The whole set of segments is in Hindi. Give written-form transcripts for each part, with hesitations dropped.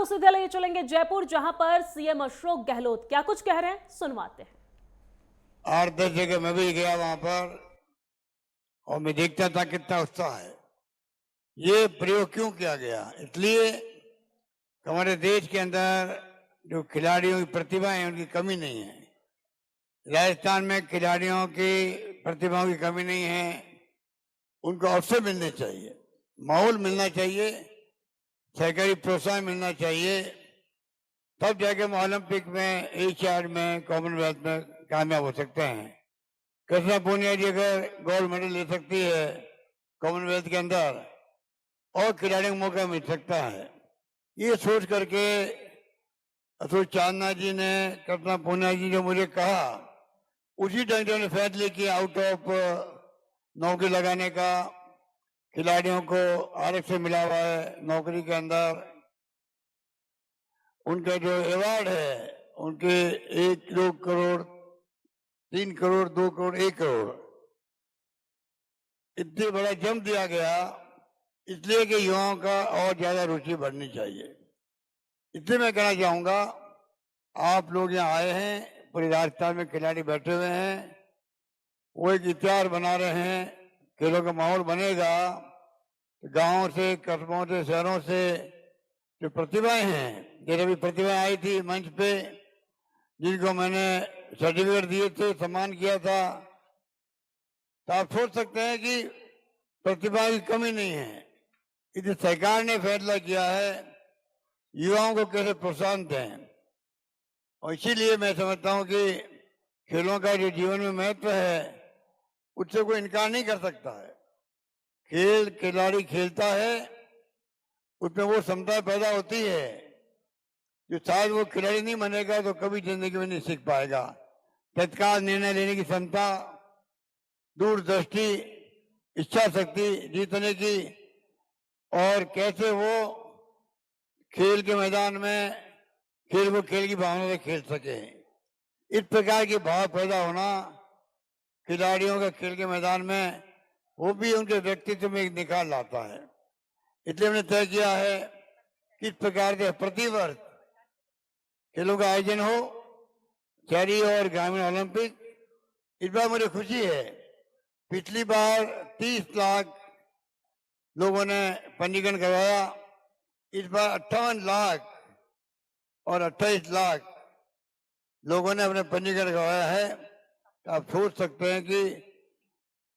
आपको सीधे ले चलेंगे जयपुर, जहां पर सीएम अशोक गहलोत क्या कुछ कह रहे हैं, सुनवाते हैं। 8-10 जगह मैं भी गया वहां पर और मैं देखता था कितना उत्साह है। ये प्रयोग क्यों किया गया? इसलिए कि हमारे देश के अंदर जो खिलाड़ियों की प्रतिभा है उनकी कमी नहीं है। राजस्थान में खिलाड़ियों की प्रतिभाओं की कमी नहीं है। उनको अवसर मिलने चाहिए, माहौल मिलना चाहिए, सरकारी प्रोत्साहन मिलना चाहिए, तब जाके हम ओलंपिक में, एशियाड में, कॉमनवेल्थ में कामयाब हो सकते हैं। कृष्णा पूनिया जी अगर गोल्ड मेडल ले सकती है कॉमनवेल्थ के अंदर और खिलाड़ियों को मौका मिल सकता है, ये सोच करके अशोक चांदना जी ने, कृष्णा पूनिया जी जो मुझे कहा, उसी ढंग से फैसले किए आउट ऑफ नौकरी लगाने का। खिलाड़ियों को आरक्षण मिला हुआ है नौकरी के अंदर। उनका जो अवार्ड है उनके 1-2 करोड़, 3 करोड़, 2 करोड़, 1 करोड़ इतने बड़ा जम दिया गया, इसलिए कि युवाओं का और ज्यादा रुचि बढ़नी चाहिए। इसलिए मैं कहना चाहूंगा, आप लोग यहाँ आए हैं, पूरे राजस्थान में खिलाड़ी बैठे हुए हैं, वो एक इतिहास बना रहे हैं। खेलों का माहौल बनेगा तो गांवों से, कस्बों से, शहरों से जो प्रतिभाएं हैं, जैसे अभी प्रतिभाएं आई थी मंच पे, जिनको मैंने सर्टिफिकेट दिए थे, सम्मान किया था, तो आप सोच सकते हैं कि प्रतिभा की कमी नहीं है। इसलिए सरकार ने फैसला किया है युवाओं को कैसे प्रोत्साहन दें, और इसीलिए मैं समझता हूं कि खेलों का जो जीवन में महत्व है उससे कोई इनकार नहीं कर सकता है। खेल खिलाड़ी खेलता है, उसमें वो क्षमता पैदा होती है जो शायद वो खिलाड़ी नहीं बनेगा तो कभी जिंदगी में नहीं सीख पाएगा। तत्काल निर्णय लेने की क्षमता, दूरदृष्टि, इच्छा शक्ति जीतने की, और कैसे वो खेल के मैदान में खेल को खेल की भावना से खेल सके, इस प्रकार के भाव पैदा होना खिलाड़ियों का खेल के मैदान में, वो भी उनके व्यक्तित्व में एक निखार लाता है। इसलिए हमने तय किया है कि इस प्रकार के प्रतिवर्ष खेलों का आयोजन हो, शहरी और ग्रामीण ओलंपिक। इस बार मुझे खुशी है, पिछली बार 30 लाख लोगों ने पंजीकरण करवाया, इस बार 58 लाख और 28 लाख लोगों ने अपने पंजीकरण करवाया है। तो आप सोच सकते हैं कि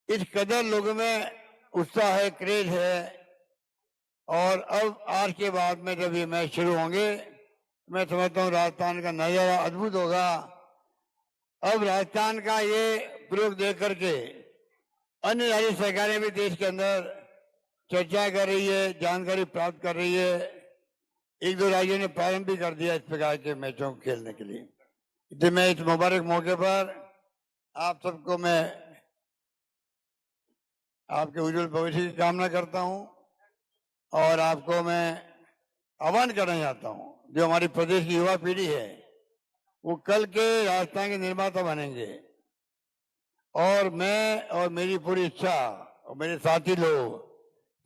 इस कदर लोगों में उत्साह है, क्रेज है। और अब आज के बाद में जब ये मैच शुरू होंगे, मैं समझता हूँ राजस्थान का नजारा अद्भुत होगा। अब राजस्थान का ये प्रयोग देख करके अन्य राज्य सरकारें भी देश के अंदर चर्चा कर रही है, जानकारी प्राप्त कर रही है। 1-2 राज्यों ने प्रारंभ भी कर दिया इस प्रकार के मैचों को खेलने के लिए। इसलिए मैं इस मुबारक मौके पर आप सबको मैं आपके उज्जवल भविष्य की कामना करता हूं, और आपको मैं आह्वान करना चाहता हूं, जो हमारी प्रदेश की युवा पीढ़ी है वो कल के राजस्थान के निर्माता बनेंगे। और मैं और मेरी पूरी इच्छा और मेरे साथी लोग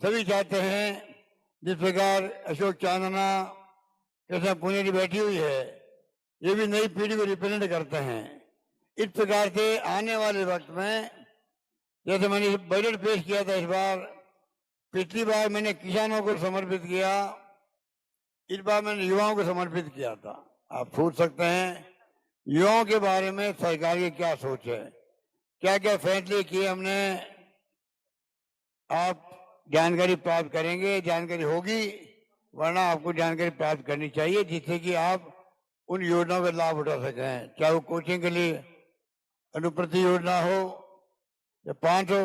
सभी चाहते हैं, जिस प्रकार अशोक चांदना, कृष्णा पुनिया जी बैठी हुई है, ये भी नई पीढ़ी को रिप्रेजेंट करते हैं। इस प्रकार से आने वाले वक्त में, जैसे मैंने बजट पेश किया था इस बार, पिछली बार मैंने किसानों को समर्पित किया, इस बार मैंने युवाओं को समर्पित किया था। आप सोच सकते हैं युवाओं के बारे में सरकार की क्या सोच है, क्या क्या फैसले किए हमने। आप जानकारी प्राप्त करेंगे, जानकारी होगी, वरना आपको जानकारी प्राप्त करनी चाहिए जिससे कि आप उन योजनाओं का लाभ उठा सकें। चाहे वो कोचिंग के लिए अनुप्रति योजना हो, या 500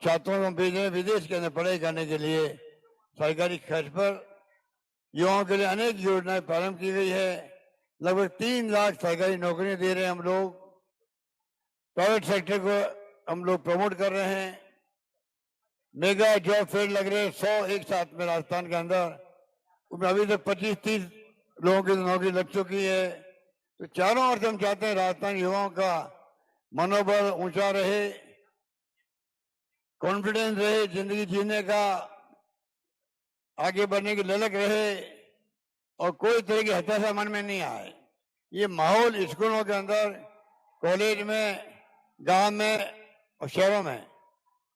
छात्रों को भेजे विदेश के अंदर पढ़ाई करने के लिए सरकारी खर्च पर। युवाओं के लिए अनेक योजनाएं प्रारंभ की गई है। लगभग 3 लाख सरकारी नौकरियां दे रहे हैं हम लोग। प्राइवेट सेक्टर को हम लोग प्रमोट कर रहे हैं। मेगा जॉब फेयर लग रहे हैं 100 एक साथ में राजस्थान के अंदर, उसमें अभी तक 25-30 लोगों की नौकरी लग चुकी है। तो चारों ओर से हम चाहते हैं राजस्थान युवाओं का मनोबल ऊंचा रहे, कॉन्फिडेंस रहे, जिंदगी जीने का, आगे बढ़ने की ललक रहे, और कोई तरह की हताशा मन में नहीं आए। ये माहौल स्कूलों के अंदर, कॉलेज में, गांव में और शहरों में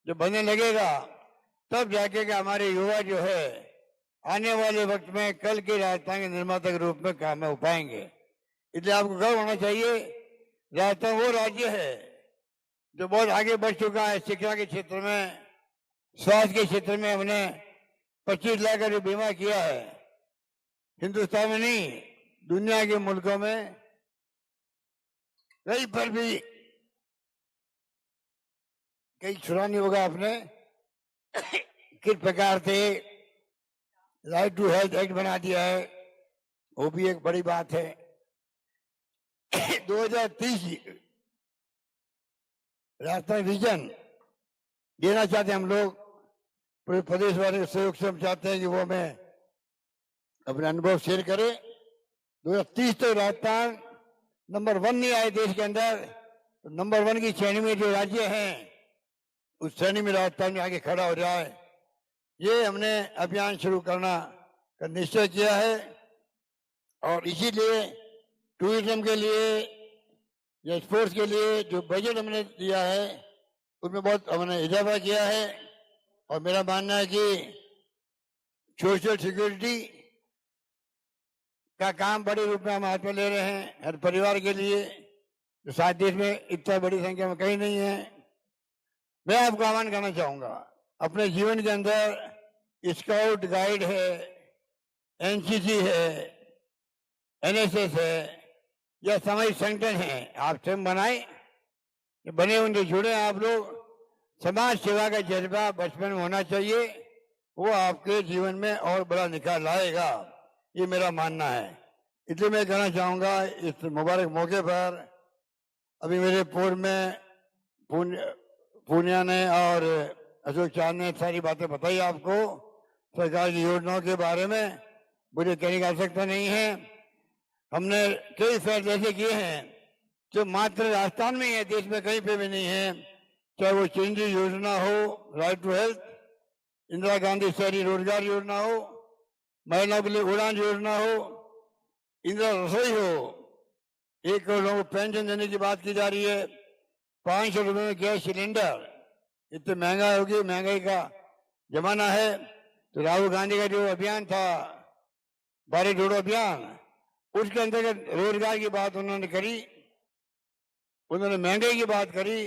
जो बनने लगेगा, तब जाके कि हमारे युवा जो है आने वाले वक्त में कल की राजस्थान के निर्माता के रूप में काम में हो पाएंगे। इसलिए आपको गर्व होना चाहिए। राजस्थान वो राज्य है जो बहुत आगे बढ़ चुका है शिक्षा के क्षेत्र में, स्वास्थ्य के क्षेत्र में। हमने 25 लाख का जो बीमा किया है, हिंदुस्तान में नहीं दुनिया के मुल्कों में कहीं पर भी कहीं सुना नहीं होगा आपने किस प्रकार से राइट टू हेल्थ एक्ट बना दिया है। वो भी एक बड़ी बात है। 2030 राजस्थान विजन देना चाहते हैं हम लोग, पूरे प्रदेश वाले के सहयोग से हम चाहते हैं कि वो हमें अपने अनुभव शेयर करे। 2030 तो राजस्थान नंबर 1 नहीं आए देश के अंदर, तो नंबर 1 की श्रेणी में जो राज्य हैं उस श्रेणी में राजस्थान में आगे खड़ा हो जाए। ये हमने अभियान शुरू करना का निश्चय किया है। और इसीलिए टूरिज्म के लिए या स्पोर्ट्स के लिए जो बजट हमने दिया है उसमें बहुत हमने इजाफा किया है। और मेरा मानना है कि सोशल सिक्योरिटी का काम बड़े रूप में हम हाथ में ले रहे हैं हर परिवार के लिए, जो साथ देश में इतना बड़ी संख्या में कहीं नहीं है। मैं आपको आह्वान करना चाहूंगा, अपने जीवन के अंदर स्काउट गाइड है, एनसीसी है, एनएसएस है या सामाजिक संगठन है, आप स्वयं बनाए, बने उनसे जुड़े। आप लोग समाज सेवा का जज्बा बचपन में होना चाहिए, वो आपके जीवन में और बड़ा निखार लाएगा, ये मेरा मानना है। इसलिए मैं कहना चाहूंगा इस मुबारक मौके पर, अभी मेरे पूर्व में पूनिया ने और अशोक चांद ने सारी बातें बताई आपको सरकार की योजनाओं के बारे में, मुझे कहने की आवश्यकता नहीं है। हमने कई फैसले ऐसे किए हैं जो मात्र राजस्थान में ही है, देश में कहीं पे भी नहीं है। चाहे वो चिरंजीवी योजना हो, right to health, Indira Gandhi शहरी रोजगार योजना हो, महिलाओं के लिए उड़ान योजना हो, इंदिरा रसोई हो, 1 करोड़ लोगों को पेंशन देने की बात की जा रही है, 500 रुपए में गैस सिलेंडर। इतनी महंगाई होगी, महंगाई का जमाना है। तो राहुल गांधी का जो अभियान था, भारत जोड़ो अभियान, उसके अंतर्गत रोजगार की बात उन्होंने करी, उन्होंने महंगाई की बात करी,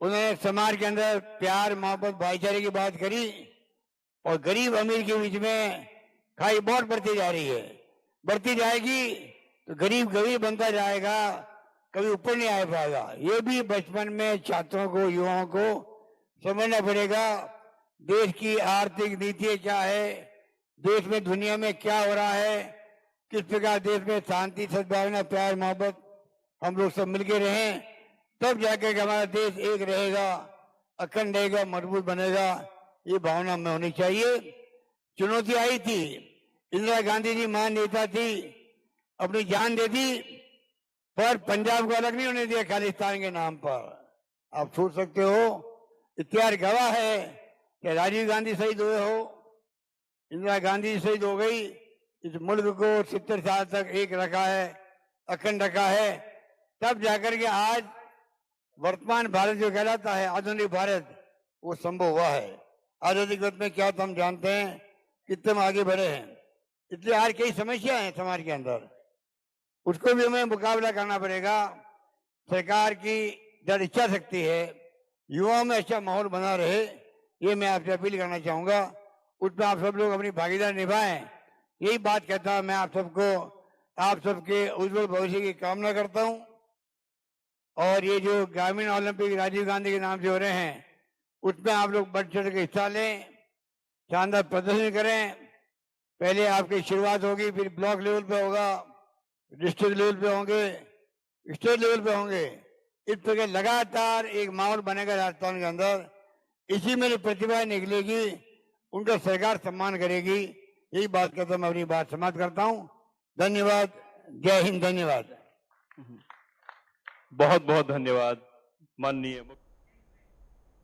उन्होंने समाज के अंदर प्यार मोहब्बत भाईचारे की बात करी। और गरीब अमीर के बीच में खाई बहुत बढ़ती जा रही है, बढ़ती जाएगी तो गरीब गरीब बनता जाएगा, कभी ऊपर नहीं आ पाएगा। ये भी बचपन में छात्रों को, युवाओं को समझना पड़ेगा। देश की आर्थिक नीति क्या है, देश में दुनिया में क्या हो रहा है, किस प्रकार देश में शांति सद्भावना प्यार मोहब्बत हम लोग सब मिलके रहें, तब जाकर हमारा देश एक रहेगा, अखंड रहेगा, मजबूत बनेगा। ये भावना में होनी चाहिए। चुनौती आई थी, इंदिरा गांधी जी महान नेता थी, अपनी जान दे दी, पर पंजाब को अलग नहीं होने दिया खालिस्तान के नाम पर। आप सोच सकते हो, इतिहास गवाह है कि राजीव गांधी शहीद हुए हो, इंदिरा गांधी शहीद हो गई, इस मुल्क को 70 साल तक एक रखा है, अखंड रखा है, तब जाकर के आज वर्तमान भारत जो कहलाता है आधुनिक भारत, वो संभव हुआ है। आजादी के वक्त में क्या तो हम जानते हैं, कितने हम आगे बढ़े हैं। इसलिए आज कई समस्या है समाज के अंदर, उसको भी हमें मुकाबला करना पड़ेगा। सरकार की जब इच्छा शक्ति है, युवाओं में अच्छा माहौल बना रहे, ये मैं आपसे अपील करना चाहूंगा। उसमें आप सब लोग अपनी भागीदारी निभाएं, यही बात कहता हूं। मैं आप सबको, आप सबके उज्जवल भविष्य की कामना करता हूं। और ये जो ग्रामीण ओलंपिक राजीव गांधी के नाम से हो रहे हैं, उसमें आप लोग बढ़ चढ़ के हिस्सा लें, शानदार प्रदर्शन करें। पहले आपकी शुरुआत होगी, फिर ब्लॉक लेवल पे होगा, डिस्ट्रिक्ट लेवल पे होंगे, स्टेट लेवल पे होंगे। इस प्रकार लगातार एक माहौल बनेगा राजस्थान के अंदर। इसी में जो प्रतिभा निकलेगी, उनका सरकार सम्मान करेगी। यही बात कहता मैं अपनी बात समाप्त करता हूँ। धन्यवाद। जय हिंद। धन्यवाद। बहुत बहुत धन्यवाद माननीय